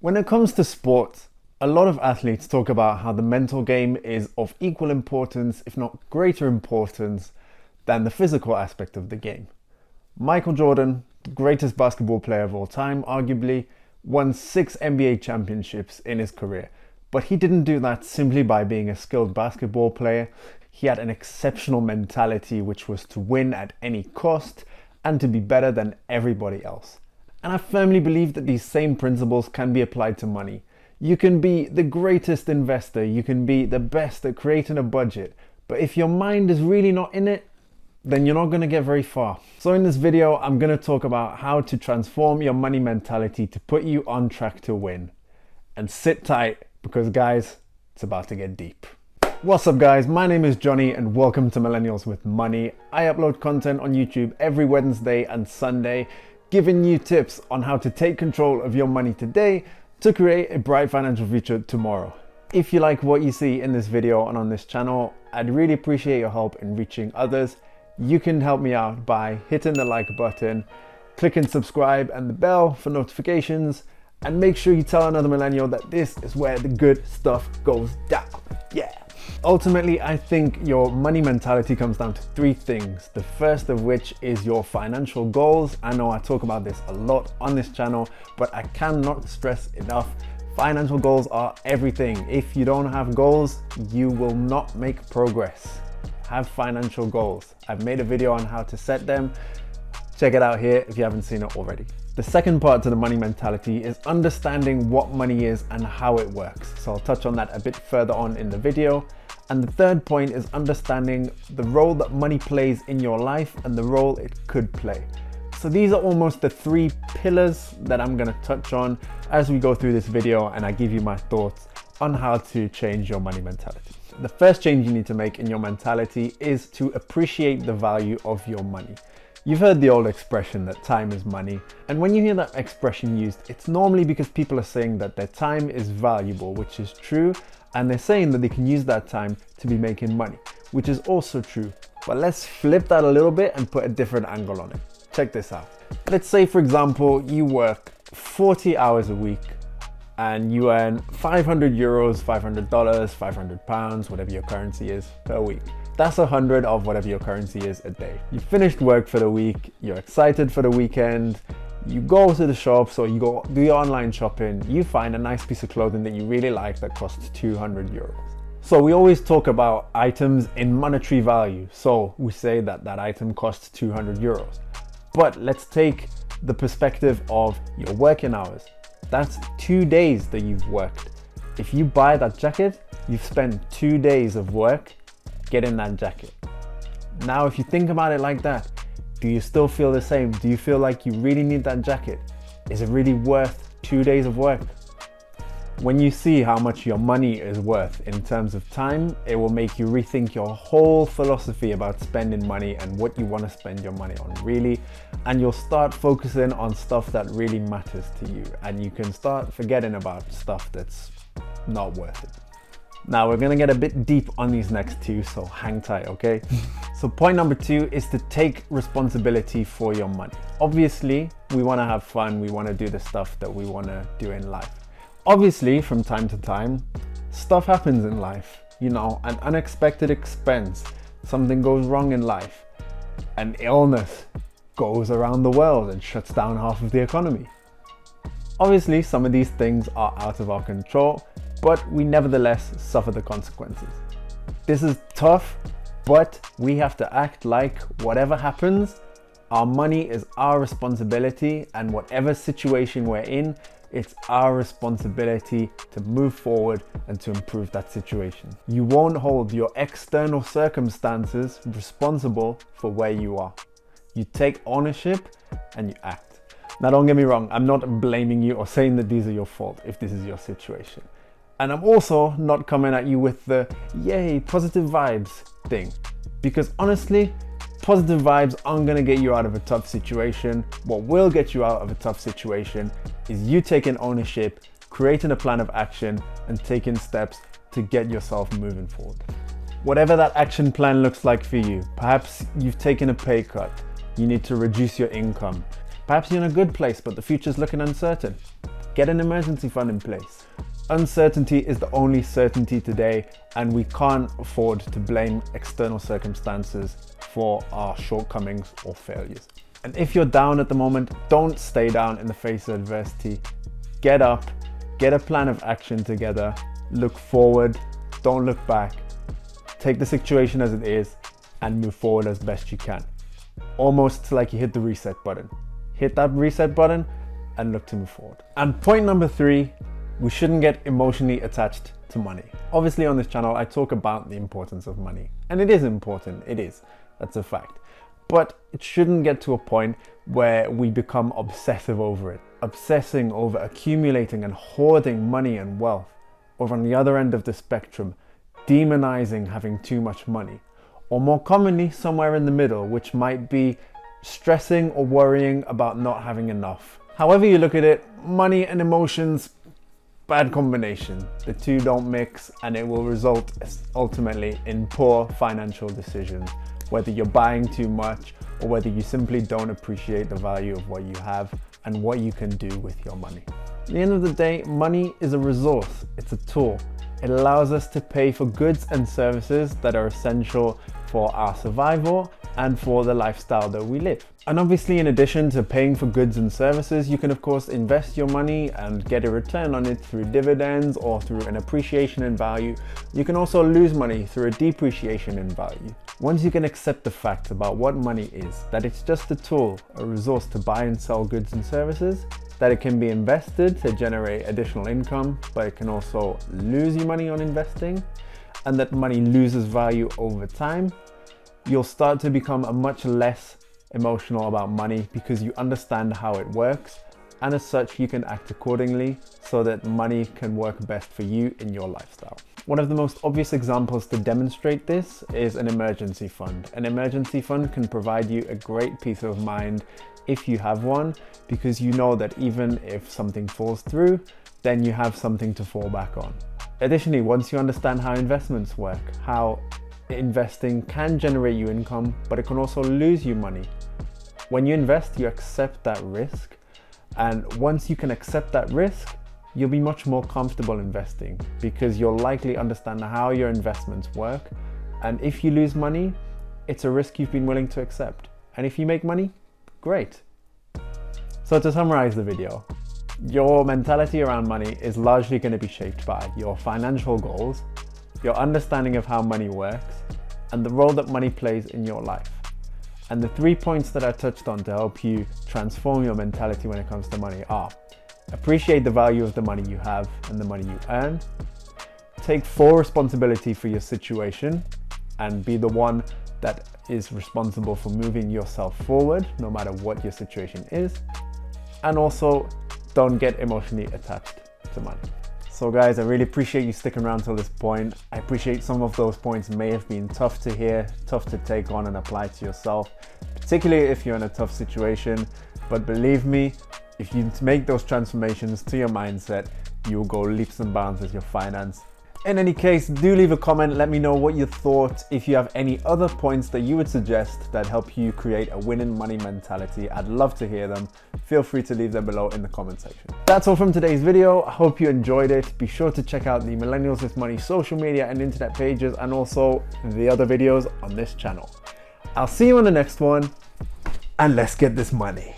When it comes to sports, a lot of athletes talk about how the mental game is of equal importance, if not greater importance, than the physical aspect of the game. Michael Jordan, the greatest basketball player of all time, arguably, won 6 NBA championships in his career. But he didn't do that simply by being a skilled basketball player. He had an exceptional mentality, which was to win at any cost and to be better than everybody else. And I firmly believe that these same principles can be applied to money. You can be the greatest investor, you can be the best at creating a budget, but if your mind is really not in it, then you're not going to get very far. So in this video, I'm going to talk about how to transform your money mentality to put you on track to win. And sit tight, because guys, it's about to get deep. What's up guys, my name is Johnny and welcome to Millennials with Money. I upload content on YouTube every Wednesday and Sunday, giving you tips on how to take control of your money today to create a bright financial future tomorrow. If you like what you see in this video and on this channel, I'd really appreciate your help in reaching others. You can help me out by hitting the like button, clicking subscribe and the bell for notifications, and make sure you tell another millennial that this is where the good stuff goes down. Yeah. Ultimately, I think your money mentality comes down to 3 things. The first of which is your financial goals. I know I talk about this a lot on this channel, but I cannot stress enough. Financial goals are everything. If you don't have goals, you will not make progress. Have financial goals. I've made a video on how to set them. Check it out here if you haven't seen it already. The second part to the money mentality is understanding what money is and how it works. So I'll touch on that a bit further on in the video. And the third point is understanding the role that money plays in your life and the role it could play. So these are almost the 3 pillars that I'm going to touch on as we go through this video and I give you my thoughts on how to change your money mentality. The first change you need to make in your mentality is to appreciate the value of your money. You've heard the old expression that time is money, and when you hear that expression used, it's normally because people are saying that their time is valuable, which is true, and they're saying that they can use that time to be making money, which is also true. But let's flip that a little bit and put a different angle on it. Check this out. Let's say, for example, you work 40 hours a week and you earn 500 euros, $500, 500 pounds, whatever your currency is, per week. That's 100 of whatever your currency is a day. You finished work for the week, you're excited for the weekend, you go to the shops or you go do your online shopping, you find a nice piece of clothing that you really like that costs 200 euros. So we always talk about items in monetary value. So we say that that item costs 200 euros. But let's take the perspective of your working hours. That's 2 days that you've worked. If you buy that jacket, you've spent 2 days of work getting that jacket. Now, if you think about it like that, do you still feel the same? Do you feel like you really need that jacket? Is it really worth 2 days of work? When you see how much your money is worth in terms of time, it will make you rethink your whole philosophy about spending money and what you want to spend your money on really. And you'll start focusing on stuff that really matters to you. And you can start forgetting about stuff that's not worth it. Now we're gonna get a bit deep on these next 2, so hang tight, okay? So point number 2 is to take responsibility for your money. Obviously, we wanna have fun, we wanna do the stuff that we wanna do in life. Obviously, from time to time, stuff happens in life. You know, an unexpected expense, something goes wrong in life, an illness goes around the world and shuts down half of the economy. Obviously, some of these things are out of our control, but we nevertheless suffer the consequences. This is tough, but we have to act like whatever happens, our money is our responsibility, and whatever situation we're in, it's our responsibility to move forward and to improve that situation. You won't hold your external circumstances responsible for where you are. You take ownership and you act. Now don't get me wrong, I'm not blaming you or saying that these are your fault if this is your situation. And I'm also not coming at you with the yay, positive vibes thing. Because honestly, positive vibes aren't gonna get you out of a tough situation. What will get you out of a tough situation is you taking ownership, creating a plan of action, and taking steps to get yourself moving forward. Whatever that action plan looks like for you, perhaps you've taken a pay cut, you need to reduce your income. Perhaps you're in a good place, but the future's looking uncertain. get an emergency fund in place. Uncertainty is the only certainty today, and we can't afford to blame external circumstances for our shortcomings or failures. And if you're down at the moment, don't stay down in the face of adversity. Get up, get a plan of action together, look forward, don't look back, take the situation as it is and move forward as best you can. Almost like you hit the reset button. Hit that reset button and look to move forward. And point number 3, we shouldn't get emotionally attached to money. Obviously on this channel, I talk about the importance of money, and it is important, it is, that's a fact. But it shouldn't get to a point where we become obsessive over it, obsessing over accumulating and hoarding money and wealth, or on the other end of the spectrum, demonizing having too much money, or more commonly somewhere in the middle, which might be stressing or worrying about not having enough. However you look at it, money and emotions, bad combination. The two don't mix, and it will result ultimately in poor financial decisions, whether you're buying too much or whether you simply don't appreciate the value of what you have and what you can do with your money. At the end of the day, money is a resource, it's a tool. It allows us to pay for goods and services that are essential for our survival and for the lifestyle that we live. And obviously, in addition to paying for goods and services, you can of course invest your money and get a return on it through dividends or through an appreciation in value. You can also lose money through a depreciation in value. Once you can accept the fact about what money is, that it's just a tool, a resource to buy and sell goods and services, that it can be invested to generate additional income, but it can also lose you money on investing, and that money loses value over time, you'll start to become a much less emotional about money because you understand how it works, and as such you can act accordingly so that money can work best for you in your lifestyle. One of the most obvious examples to demonstrate this is an emergency fund. An emergency fund can provide you a great peace of mind if you have one, because you know that even if something falls through, then you have something to fall back on. Additionally, once you understand how investments work, how investing can generate you income, but it can also lose you money. When you invest, you accept that risk, and once you can accept that risk, you'll be much more comfortable investing because you'll likely understand how your investments work, and if you lose money, it's a risk you've been willing to accept, and if you make money, great. So to summarize the video, your mentality around money is largely going to be shaped by your financial goals, your understanding of how money works, and the role that money plays in your life. And the 3 points that I touched on to help you transform your mentality when it comes to money are: appreciate the value of the money you have and the money you earn, take full responsibility for your situation and be the one that is responsible for moving yourself forward no matter what your situation is, and also don't get emotionally attached to money. So guys, I really appreciate you sticking around till this point. I appreciate some of those points may have been tough to hear, tough to take on and apply to yourself, particularly if you're in a tough situation. But believe me, if you make those transformations to your mindset, you'll go leaps and bounds with your finance. In any case, do leave a comment, let me know what you thought. If you have any other points that you would suggest that help you create a winning money mentality, I'd love to hear them. Feel free to leave them below in the comment section. That's all from today's video. I hope you enjoyed it. Be sure to check out the Millennials with Money social media and internet pages, and also the other videos on this channel. I'll see you on the next one, and let's get this money.